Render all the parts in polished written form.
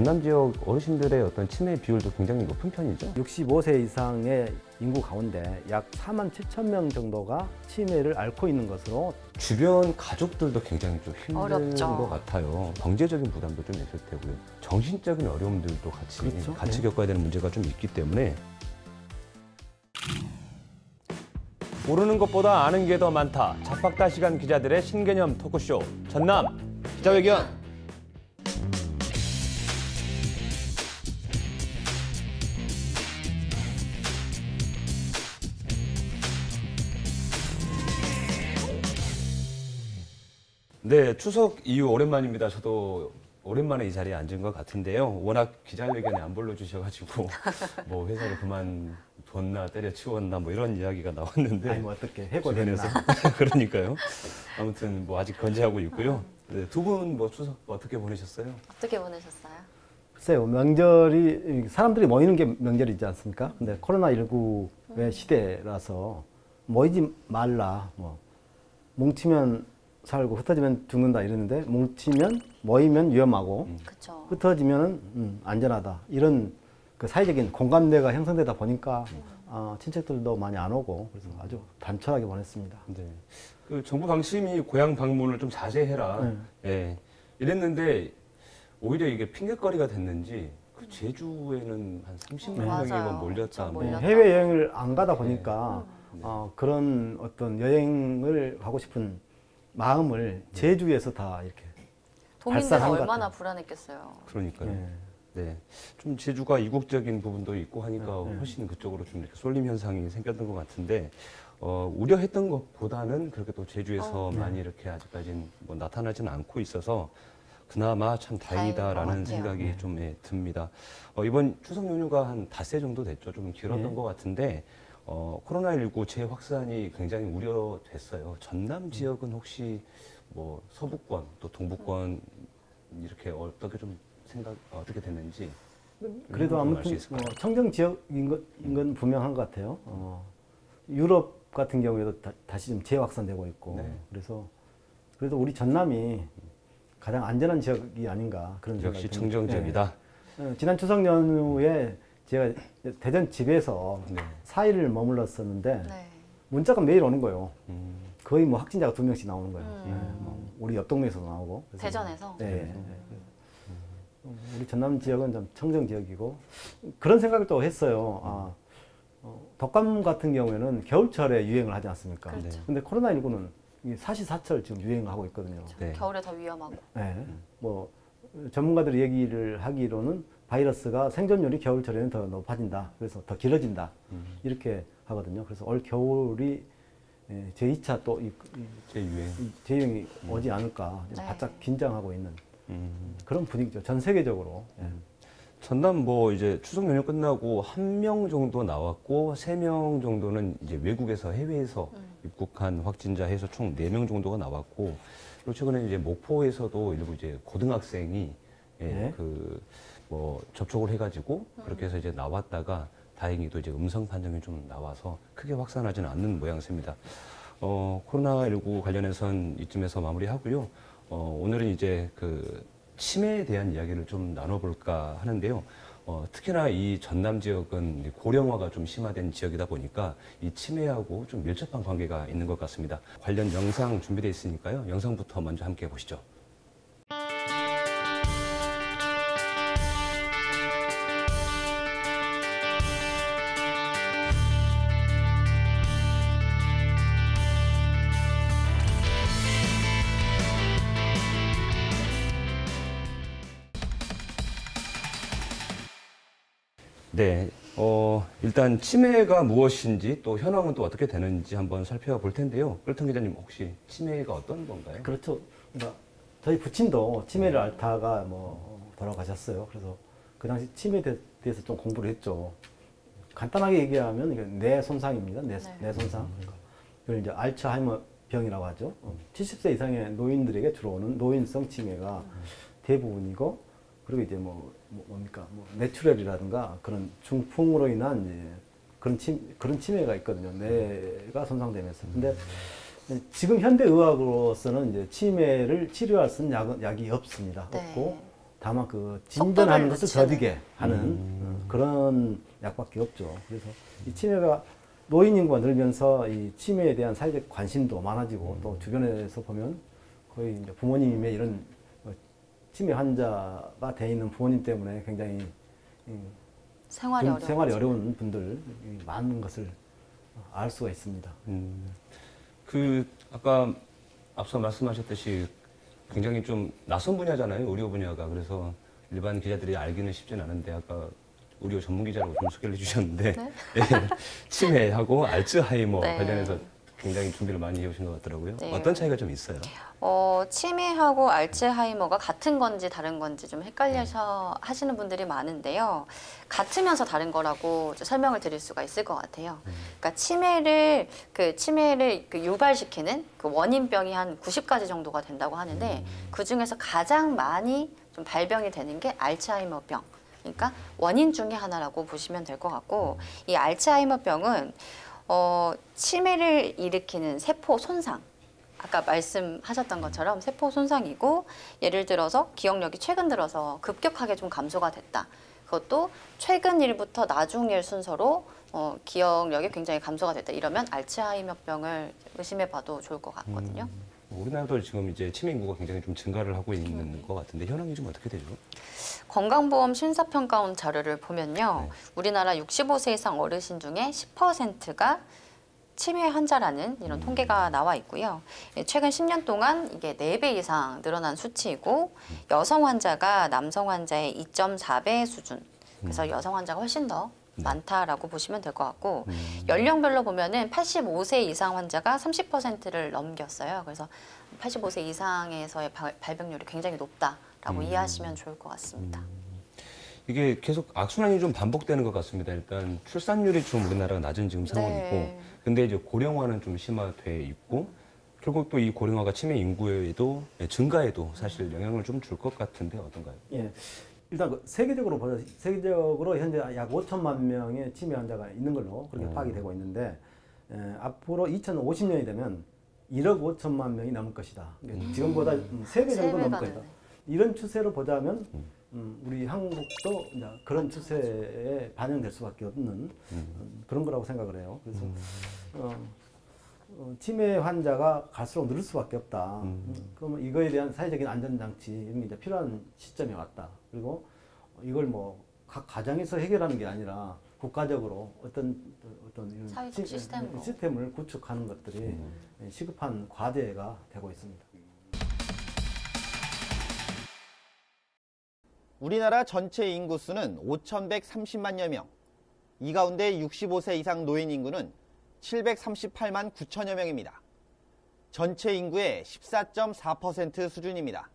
전남 지역 어르신들의 어떤 치매 비율도 굉장히 높은 편이죠. 65세 이상의 인구 가운데 약 4만 7천 명 정도가 치매를 앓고 있는 것으로 주변 가족들도 굉장히 좀 힘든 어렵죠. 것 같아요. 경제적인 부담도 좀 있을 테고요. 정신적인 어려움들도 같이 그렇죠. 같이 네. 겪어야 되는 문제가 좀 있기 때문에 모르는 것보다 아는 게 더 많다. 잡박다시간 기자들의 신개념 토크쇼 전남 기자회견. 네, 추석 이후 오랜만입니다. 저도 오랜만에 이 자리에 앉은 것 같은데요. 워낙 기자회견에 안 불러주셔가지고 뭐 회사를 그만뒀나 때려치웠나 뭐 이런 이야기가 나왔는데 아니 뭐 어떻게 해고됐나. 그러니까요. 아무튼 뭐 아직 건재하고 있고요. 네, 두 분 뭐 추석 어떻게 보내셨어요? 어떻게 보내셨어요? 글쎄요, 명절이 사람들이 모이는 게 명절이지 않습니까? 근데 코로나19의 시대라서 모이지 말라, 뭐 뭉치면 살고 흩어지면 죽는다 이러는데 뭉치면 모이면 위험하고 그렇죠. 흩어지면은 안전하다 이런 그 사회적인 공감대가 형성되다 보니까 친척들도 많이 안 오고 그래서 아주 단촐하게 보냈습니다. 네. 그 정부 방침이 고향 방문을 좀 자제해라. 예. 이랬는데 오히려 이게 핑계거리가 됐는지 그 제주에는 한 30만 맞아요. 명이 몰렸다. 뭐. 몰렸다. 해외 여행을 안 가다 보니까 그런 어떤 여행을 가고 싶은 마음을 제주에서 다 이렇게 도민들은 발산한 것 얼마나 같아요. 불안했겠어요. 그러니까요. 예. 네. 좀 제주가 이국적인 부분도 있고 하니까 네. 훨씬 그쪽으로 좀 이렇게 쏠림 현상이 생겼던 것 같은데, 우려했던 것보다는 그렇게 또 제주에서 많이 이렇게 아직까지는 뭐 나타나지는 않고 있어서 그나마 참 다행이다라는 다행인 것 같아요. 생각이 좀 듭니다. 이번 추석 연휴가 한 닷새 정도 됐죠. 좀 길었던 네. 것 같은데, 코로나19 재확산이 굉장히 우려됐어요. 전남 지역은 혹시 뭐 서부권 또 동부권 이렇게 어떻게 좀 어떻게 됐는지 그래도 알수 아무튼 있을까요? 청정 지역인 건 분명한 것 같아요. 유럽 같은 경우에도 다시 좀 재확산되고 있고 네. 그래서 그래도 우리 전남이 가장 안전한 지역이 아닌가 그런 생각이 역시 듭니다. 청정 지역이다. 네. 지난 추석 연휴에 제가 대전 집에서 네. 4일을 머물렀었는데 네. 문자가 매일 오는 거예요. 음, 거의 뭐 확진자가 2명씩 나오는 거예요. 음. 네, 뭐 우리 옆 동네에서도 나오고. 그래서 대전에서? 네. 우리 전남 지역은 좀 청정 지역이고 그런 생각을 또 했어요. 독감 같은 경우에는 겨울철에 유행을 하지 않습니까? 그렇죠. 근데 코로나19는 사시사철 지금 유행하고 있거든요. 네. 겨울에 더 위험하고. 네. 뭐 전문가들이 얘기를 하기로는 바이러스가 생존율이 겨울철에는 더 높아진다. 그래서 더 길어진다. 이렇게 하거든요. 그래서 올 겨울이 제2차 또 재유행이 오지 않을까 네. 바짝 긴장하고 있는 그런 분위기죠. 전 세계적으로. 전남 뭐 이제 추석 연휴 끝나고 1명 정도 나왔고 3명 정도는 이제 외국에서 해외에서 입국한 확진자 해서 총 4명 정도가 나왔고 그리고 최근에 이제 목포에서도 일부 이제 고등학생이 네. 그 뭐 접촉을 해가지고 그렇게 해서 이제 나왔다가 다행히도 이제 음성 판정이 좀 나와서 크게 확산하지는 않는 모양새입니다. 코로나19 관련해서는 이쯤에서 마무리하고요. 오늘은 이제 그 치매에 대한 이야기를 좀 나눠볼까 하는데요. 특히나 이 전남 지역은 고령화가 좀 심화된 지역이다 보니까 이 치매하고 좀 밀접한 관계가 있는 것 같습니다. 관련 영상 준비되어 있으니까요. 영상부터 먼저 함께 보시죠. 네, 일단 치매가 무엇인지 또 현황은 또 어떻게 되는지 한번 살펴볼 텐데요. 꿀통 기자님 혹시 치매가 어떤 건가요? 그렇죠. 그러니까 저희 부친도 치매를 앓다가 뭐 돌아가셨어요. 그래서 그 당시 치매에 대해서 좀 공부를 했죠. 간단하게 얘기하면 이게 뇌 손상입니다. 뇌 손상. 그걸 이제 알츠하이머 병이라고 하죠. 70세 이상의 노인들에게 주로 오는 노인성 치매가 대부분이고, 그리고 이제 뭡니까 뇌출혈이라든가 그런 중풍으로 인한 이제 그런 치매가 있거든요. 뇌가 손상되면서. 근데 지금 현대 의학으로서는 이제 치매를 치료할 수 있는 약이 없습니다. 네. 없고 다만 그 진전하는 것을 늦추는. 더디게 하는 그런 약밖에 없죠. 그래서 이 치매가 노인 인구가 늘면서 이 치매에 대한 사회적 관심도 많아지고 또 주변에서 보면 거의 이제 부모님의 이런 치매 환자가 돼 있는 부모님 때문에 굉장히 생활이 어려운 분들 많은 것을 알 수가 있습니다. 그 아까 앞서 말씀하셨듯이 굉장히 좀 낯선 분야잖아요, 의료 분야가. 그래서 일반 기자들이 알기는 쉽진 않은데 아까 의료 전문 기자라고 좀 소개를 해주셨는데 네? 예, 치매하고 알츠하이머 네. 관련해서 굉장히 준비를 많이 해오신 것 같더라고요. 네. 어떤 차이가 좀 있어요? 치매하고 알츠하이머가 같은 건지 다른 건지 좀 헷갈려서 하시는 분들이 많은데요. 같으면서 다른 거라고 설명을 드릴 수가 있을 것 같아요. 그러니까 치매를 유발시키는 그 원인병이 한 90가지 정도가 된다고 하는데 그 중에서 가장 많이 좀 발병이 되는 게 알츠하이머병. 그러니까 원인 중에 하나라고 보시면 될 것 같고, 이 알츠하이머병은 치매를 일으키는 세포 손상, 아까 말씀하셨던 것처럼 세포 손상이고, 예를 들어서 기억력이 최근 들어서 급격하게 좀 감소가 됐다. 그것도 최근 일부터 나중 일 순서로 기억력이 굉장히 감소가 됐다. 이러면 알츠하이머병을 의심해봐도 좋을 것 같거든요. 우리나라도 지금 이제 치매 인구가 굉장히 좀 증가를 하고 있는 것 같은데 현황이 좀 어떻게 되죠? 건강보험 심사평가원 자료를 보면요. 네. 우리나라 65세 이상 어르신 중에 10%가 치매 환자라는 이런 통계가 나와 있고요. 최근 10년 동안 이게 4배 이상 늘어난 수치이고, 여성 환자가 남성 환자의 2.4배 수준. 그래서 여성 환자가 훨씬 더 많다라고 보시면 될 것 같고, 연령별로 보면은 85세 이상 환자가 30%를 넘겼어요. 그래서 85세 이상에서의 발병률이 굉장히 높다라고 이해하시면 좋을 것 같습니다. 이게 계속 악순환이 좀 반복되는 것 같습니다. 일단 출산율이 좀 우리나라가 낮은 지금 상황이고, 네. 근데 이제 고령화는 좀 심화돼 있고, 결국 또 이 고령화가 치매 인구에도 증가에도 사실 영향을 좀 줄 것 같은데 어떤가요? 예. 일단 그 세계적으로 보자. 세계적으로 현재 약 5천만 명의 치매 환자가 있는 걸로 그렇게 파악이 되고 있는데, 앞으로 2050년이 되면 1억 5천만 명이 넘을 것이다. 지금보다 3배 정도 넘을 것이다. 되네. 이런 추세로 보자면 우리 한국도 이제 그런 추세에 반영될 수밖에 없는 그런 거라고 생각을 해요. 그래서 치매 환자가 갈수록 늘을 수밖에 없다. 그러면 이거에 대한 사회적인 안전장치 이런 게 이제 필요한 시점에 왔다. 그리고 이걸 뭐 각 가정에서 해결하는 게 아니라 국가적으로 어떤 이런 사회적 시스템을 구축하는 것들이 시급한 과제가 되고 있습니다. 우리나라 전체 인구수는 5,130만여 명. 이 가운데 65세 이상 노인 인구는 738만 9천여 명입니다. 전체 인구의 14.4% 수준입니다.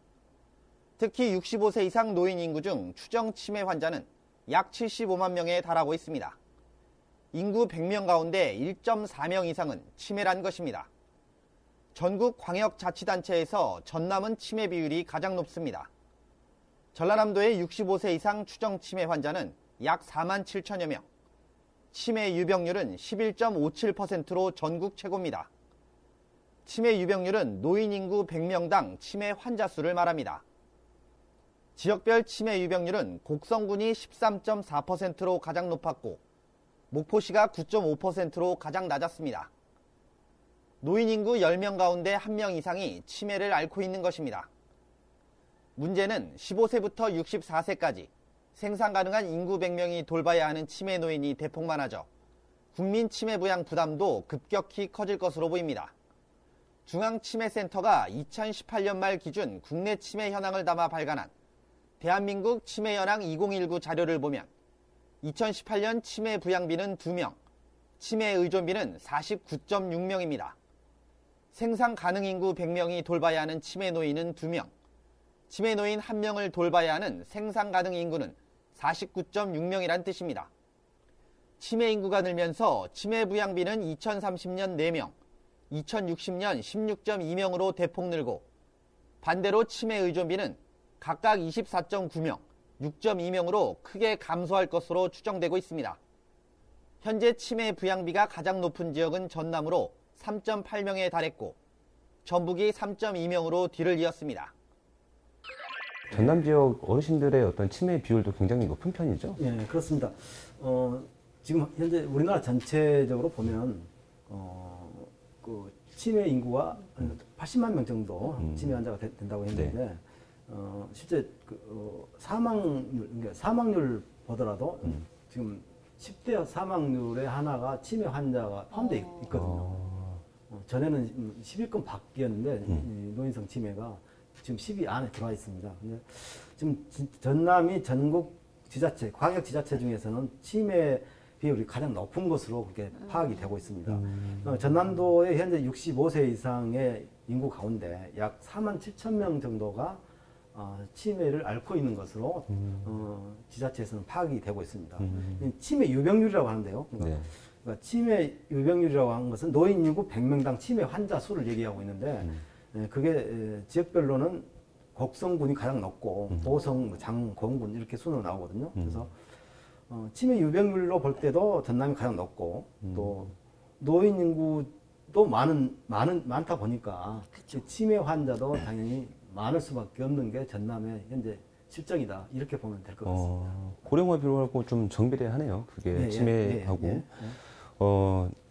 특히 65세 이상 노인 인구 중 추정 치매 환자는 약 75만 명에 달하고 있습니다. 인구 100명 가운데 1.4명 이상은 치매란 것입니다. 전국 광역자치단체에서 전남은 치매 비율이 가장 높습니다. 전라남도의 65세 이상 추정 치매 환자는 약 4만 7천여 명, 치매 유병률은 11.57%로 전국 최고입니다. 치매 유병률은 노인 인구 100명당 치매 환자 수를 말합니다. 지역별 치매 유병률은 곡성군이 13.4%로 가장 높았고, 목포시가 9.5%로 가장 낮았습니다. 노인 인구 10명 가운데 1명 이상이 치매를 앓고 있는 것입니다. 문제는 15세부터 64세까지 생산 가능한 인구 100명이 돌봐야 하는 치매 노인이 대폭 많아져 국민 치매 부양 부담도 급격히 커질 것으로 보입니다. 중앙치매센터가 2018년 말 기준 국내 치매 현황을 담아 발간한 대한민국 치매 현황 2019 자료를 보면 2018년 치매 부양비는 2명, 치매 의존비는 49.6명입니다. 생산 가능 인구 100명이 돌봐야 하는 치매 노인은 2명, 치매 노인 1명을 돌봐야 하는 생산 가능 인구는 49.6명이란 뜻입니다. 치매 인구가 늘면서 치매 부양비는 2030년 4명, 2060년 16.2명으로 대폭 늘고, 반대로 치매 의존비는 각각 24.9명, 6.2명으로 크게 감소할 것으로 추정되고 있습니다. 현재 치매 부양비가 가장 높은 지역은 전남으로 3.8명에 달했고, 전북이 3.2명으로 뒤를 이었습니다. 전남 지역 어르신들의 어떤 치매 비율도 굉장히 높은 편이죠. 예, 그렇습니다. 지금 현재 우리나라 전체적으로 보면 그 치매 인구가 80만 명 정도 치매 환자가 된다고 했는데 네. 실제 사망률 보더라도 지금 10대 사망률의 하나가 치매 환자가 포함되어 있거든요. 전에는 10위권 밖이었는데 이 노인성 치매가 지금 10위 안에 들어와 있습니다. 근데 지금 전남이 전국 지자체, 광역 지자체 중에서는 치매 비율이 가장 높은 것으로 그렇게 파악이 되고 있습니다. 전남도의 현재 65세 이상의 인구 가운데 약 4만 7천 명 정도가 치매를 앓고 있는 것으로 지자체에서는 파악이 되고 있습니다. 치매 유병률이라고 하는데요. 그러니까 치매 유병률이라고 하는 것은 노인 인구 100명당 치매 환자 수를 얘기하고 있는데 그게 지역별로는 곡성군이 가장 높고 도성, 장공군 이렇게 순으로 나오거든요. 그래서 치매 유병률로 볼 때도 전남이 가장 높고 또 노인 인구도 많다 보니까 치매 환자도 당연히 많을 수밖에 없는 게 전남의 현재 실정이다 이렇게 보면 될 것 같습니다. 고령화 비율하고 좀 정비례하네요. 그게 치매하고. 예.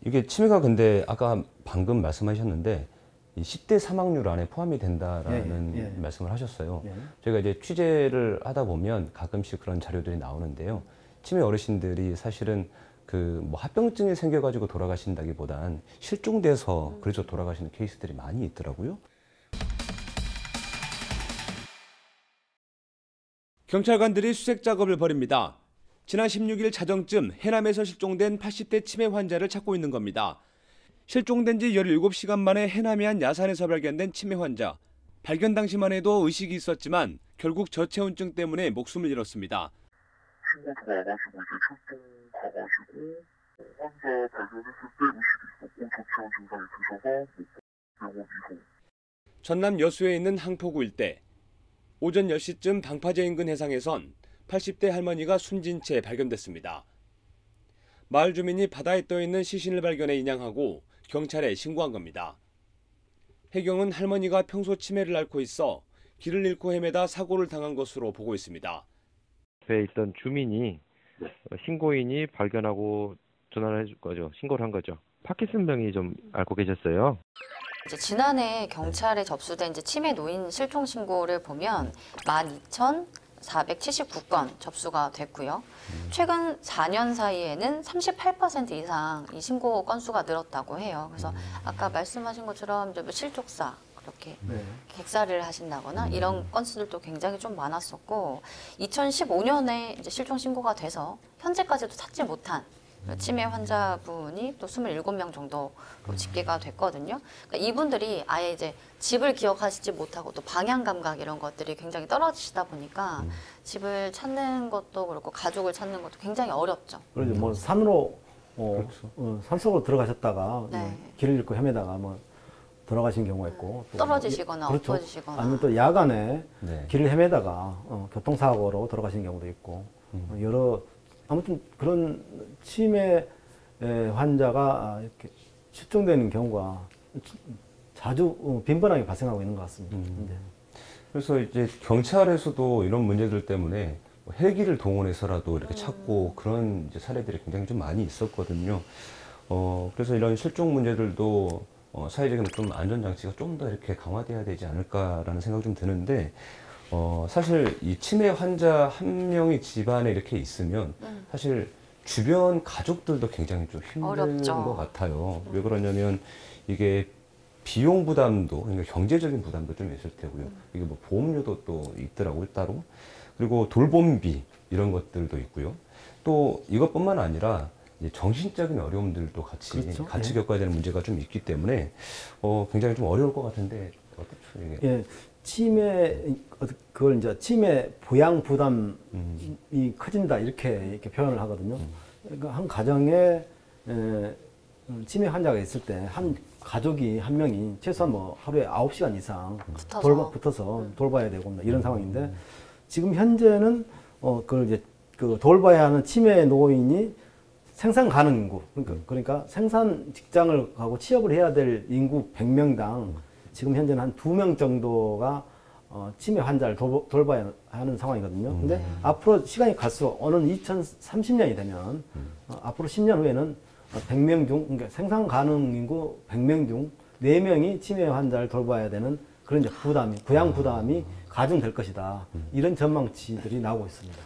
이게 치매가 근데 아까 방금 말씀하셨는데 이 10대 사망률 안에 포함이 된다라는 말씀을 하셨어요. 저희가 이제 취재를 하다 보면 가끔씩 그런 자료들이 나오는데요. 치매 어르신들이 사실은 그 뭐 합병증이 생겨가지고 돌아가신다기보단 실종돼서 그래서 돌아가시는 케이스들이 많이 있더라고요. 경찰관들이 수색 작업을 벌입니다. 지난 16일 자정쯤 해남에서 실종된 80대 치매 환자를 찾고 있는 겁니다. 실종된 지 17시간 만에 해남의 한 야산에서 발견된 치매 환자. 발견 당시만 해도 의식이 있었지만 결국 저체온증 때문에 목숨을 잃었습니다. 신고 들어와가지고 이제 출동 가가지고 환자 발견했을 때 의식이 있었고 저체온 증상이 드셔서 병원 이송. 전남 여수에 있는 항포구 일대. 오전 10시쯤 방파제 인근 해상에선 80대 할머니가 숨진 채 발견됐습니다. 마을 주민이 바다에 떠있는 시신을 발견해 인양하고 경찰에 신고한 겁니다. 해경은 할머니가 평소 치매를 앓고 있어 길을 잃고 헤매다 사고를 당한 것으로 보고 있습니다. 앞에 있던 주민이 신고인이 발견하고 전화를 해줄 거죠. 신고를 한 거죠. 파킨슨병이 좀 앓고 계셨어요. 이제 지난해 경찰에 접수된 이제 치매 노인 실종 신고를 보면 12,479건 접수가 됐고요. 최근 4년 사이에는 38% 이상 이 신고 건수가 늘었다고 해요. 그래서 아까 말씀하신 것처럼 이제 뭐 실족사 그렇게 객사를 하신다거나 이런 건수들도 굉장히 좀 많았었고 2015년에 이제 실종 신고가 돼서 현재까지도 찾지 못한 치매 환자분이 또 27명 정도로 집계가 됐거든요. 그러니까 이분들이 아예 이제 집을 기억하시지 못하고 또 방향 감각 이런 것들이 굉장히 떨어지시다 보니까 집을 찾는 것도 그렇고 가족을 찾는 것도 굉장히 어렵죠. 그리고 뭐 산으로 산속으로 들어가셨다가 길을 잃고 헤매다가 뭐 돌아가신 경우가 있고 또 떨어지시거나 엎어지시거나 아니면 또 야간에 길을 헤매다가 교통사고로 돌아가신 경우도 있고 여러 아무튼 그런 치매 환자가 이렇게 실종되는 경우가 자주 빈번하게 발생하고 있는 것 같습니다. 그래서 이제 경찰에서도 이런 문제들 때문에 헬기를 동원해서라도 이렇게 찾고 그런 이제 사례들이 굉장히 좀 많이 있었거든요. 그래서 이런 실종 문제들도 사회적인 좀 안전장치가 좀 더 이렇게 강화돼야 되지 않을까라는 생각이 좀 드는데, 사실 이 치매 환자 한 명이 집안에 이렇게 있으면 사실 주변 가족들도 굉장히 좀 힘든 어렵죠. 것 같아요. 왜 그러냐면 이게 비용 부담도, 그러니까 경제적인 부담도 좀 있을 테고요. 이게 뭐 보험료도 또 있더라고요, 따로. 그리고 돌봄비 이런 것들도 있고요. 또 이것뿐만 아니라 이제 정신적인 어려움들도 같이 겪어야 되는 문제가 좀 있기 때문에 굉장히 좀 어려울 것 같은데 어떻죠 이게? 예, 치매 그걸 이제 치매 부양 부담이 커진다 이렇게 표현을 하거든요. 그러니까 한 가정에 치매 환자가 있을 때 한 가족이 한 명이 최소한 뭐 하루에 9시간 이상 붙어서 돌봐야 되고 이런 상황인데 지금 현재는 그걸 이제 그 돌봐야 하는 치매 노인이 생산 가능 인구 그러니까 생산 직장을 가고 취업을 해야 될 인구 100명당 지금 현재는 한 2명 정도가 치매 환자를 돌봐야 하는 상황이거든요. 근데 앞으로 시간이 갈수록 어느 2030년이 되면 앞으로 10년 후에는 100명 중, 그러니까 생산 가능 인구 100명 중 4명이 치매 환자를 돌봐야 되는 그런 이제 부양 부담이 가중될 것이다. 이런 전망치들이 나오고 있습니다.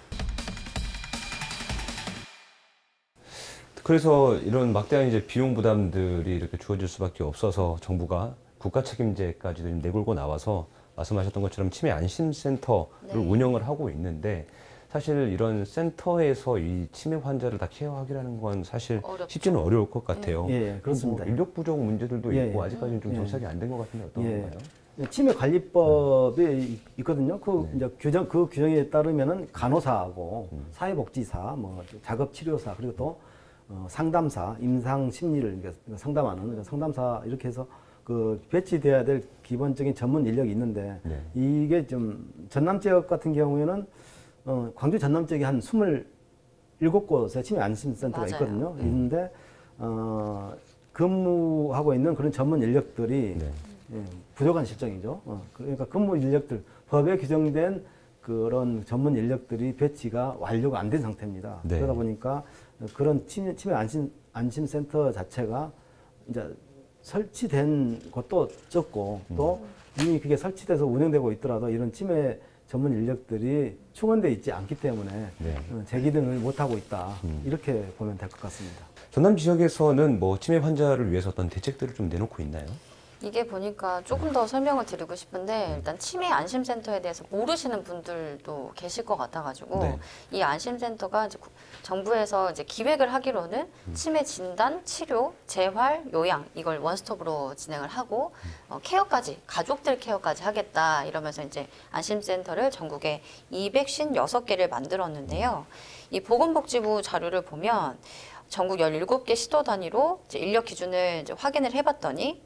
그래서 이런 막대한 이제 비용 부담들이 이렇게 주어질 수밖에 없어서 정부가 국가 책임제까지도 내걸고 나와서 말씀하셨던 것처럼 치매 안심센터를 운영을 하고 있는데 사실 이런 센터에서 이 치매 환자를 다 케어하기라는 건 사실 쉽지는 어려울 것 같아요. 예, 그렇습니다. 인력 부족 문제들도 예, 있고 예. 아직까지는 좀 정착이 안 된 것 같은데 어떤가요? 치매 관리법이 있거든요. 이제 그 규정에 따르면은 간호사하고 사회복지사, 뭐 작업치료사 그리고 또 상담사, 임상 심리를 상담하는 상담사 이렇게 해서 그 배치돼야 될 기본적인 전문 인력이 있는데 이게 좀 전남 지역 같은 경우에는 광주 전남 지역에 한 27곳의 치매 안심센터가 있거든요. 있는데 근무하고 있는 그런 전문 인력들이 부족한 실정이죠. 그러니까 근무 인력들 법에 규정된 그런 전문 인력들이 배치가 완료가 안 된 상태입니다. 그러다 보니까 그런 치매 안심센터 자체가 이제 설치된 곳도 적고 또 이미 그게 설치돼서 운영되고 있더라도 이런 치매 전문 인력들이 충원되어 있지 않기 때문에 재기능을 못하고 있다. 이렇게 보면 될 것 같습니다. 전남 지역에서는 뭐 치매 환자를 위해서 어떤 대책들을 좀 내놓고 있나요? 이게 보니까 조금 더 설명을 드리고 싶은데 일단 치매 안심센터에 대해서 모르시는 분들도 계실 것 같아가지고 이 안심센터가 이제 정부에서 이제 기획을 하기로는 치매 진단, 치료, 재활, 요양 이걸 원스톱으로 진행을 하고 케어까지 가족들 케어까지 하겠다 이러면서 이제 안심센터를 전국에 256개를 만들었는데요. 이 보건복지부 자료를 보면 전국 17개 시도 단위로 이제 인력 기준을 이제 확인을 해봤더니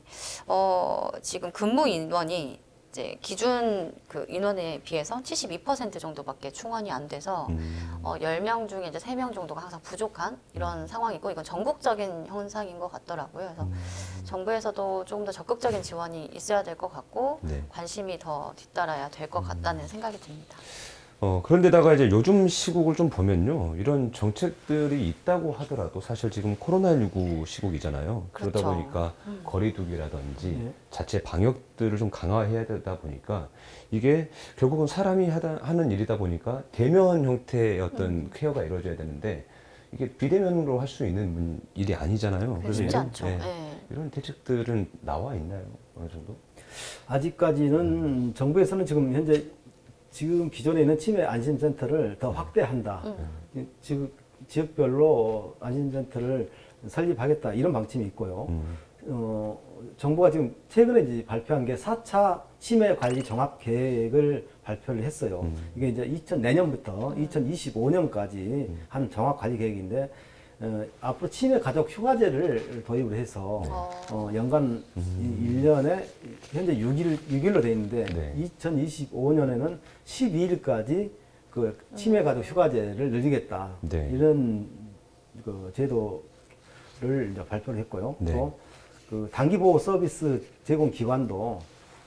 지금 근무 인원이 이제 기준 그 인원에 비해서 72% 정도밖에 충원이 안 돼서 10명 중에 이제 3명 정도가 항상 부족한 이런 상황이고 이건 전국적인 현상인 것 같더라고요. 그래서 정부에서도 조금 더 적극적인 지원이 있어야 될 것 같고 관심이 더 뒤따라야 될 것 같다는 생각이 듭니다. 그런데다가 이제 요즘 시국을 좀 보면요. 이런 정책들이 있다고 하더라도 사실 지금 코로나19 시국이잖아요. 그러다 보니까 거리두기라든지 자체 방역들을 좀 강화해야 되다 보니까 이게 결국은 사람이 하는 일이다 보니까 대면 형태의 어떤 케어가 이루어져야 되는데 이게 비대면으로 할 수 있는 일이 아니잖아요. 그래서 쉽지 않죠. 이런 대책들은 나와 있나요? 어느 정도? 아직까지는 정부에서는 지금 현재 기존에 있는 치매 안심센터를 더 확대한다. 지역별로 안심센터를 설립하겠다. 이런 방침이 있고요. 정부가 지금 최근에 이제 발표한 게 4차 치매 관리 종합 계획을 발표를 했어요. 이게 이제 내년부터 2025년까지 한 종합 관리 계획인데, 앞으로 치매 가족 휴가제를 도입을 해서 연간 1년에 현재 6일로 돼 있는데 2025년에는 12일까지 그 치매 가족 휴가제를 늘리겠다. 이런 그 제도를 이제 발표를 했고요. 또 그 단기 보호 서비스 제공 기관도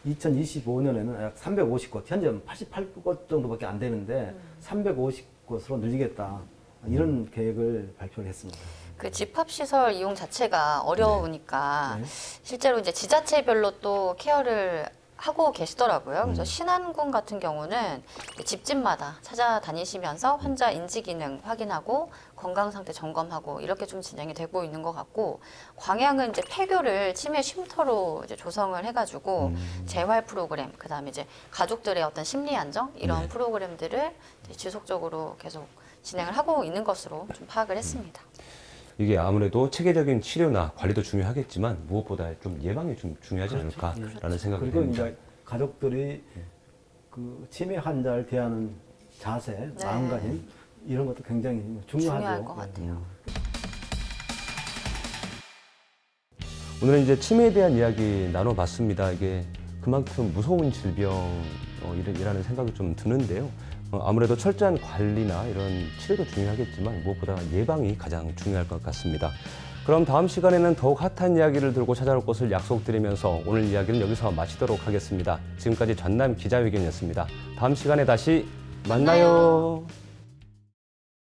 2025년에는 약 350곳, 현재 88곳 정도밖에 안 되는데 350곳으로 늘리겠다. 이런 계획을 발표를 했습니다. 그 집합시설 이용 자체가 어려우니까 실제로 이제 지자체별로 또 케어를 하고 계시더라고요. 그래서 신안군 같은 경우는 집집마다 찾아다니시면서 환자 인지 기능 확인하고 건강 상태 점검하고 이렇게 좀 진행이 되고 있는 것 같고, 광양은 이제 폐교를 치매 쉼터로 이제 조성을 해가지고 재활 프로그램, 그다음에 이제 가족들의 어떤 심리 안정 이런 프로그램들을 지속적으로 계속 진행을 하고 있는 것으로 좀 파악을 했습니다. 이게 아무래도 체계적인 치료나 관리도 중요하겠지만 무엇보다 좀 예방이 좀 중요하지 않을까라는 생각이 듭니다. 그리고 가족들이 그 치매 환자를 대하는 자세, 마음가짐 이런 것도 굉장히 중요하죠. 중요할 것 같아요. 오늘은 이제 치매에 대한 이야기 나눠봤습니다. 이게 그만큼 무서운 질병이라는 생각이 좀 드는데요. 아무래도 철저한 관리나 이런 치료도 중요하겠지만 무엇보다 예방이 가장 중요할 것 같습니다. 그럼 다음 시간에는 더욱 핫한 이야기를 들고 찾아올 것을 약속드리면서 오늘 이야기는 여기서 마치도록 하겠습니다. 지금까지 전남 기자회견이었습니다. 다음 시간에 다시 만나요.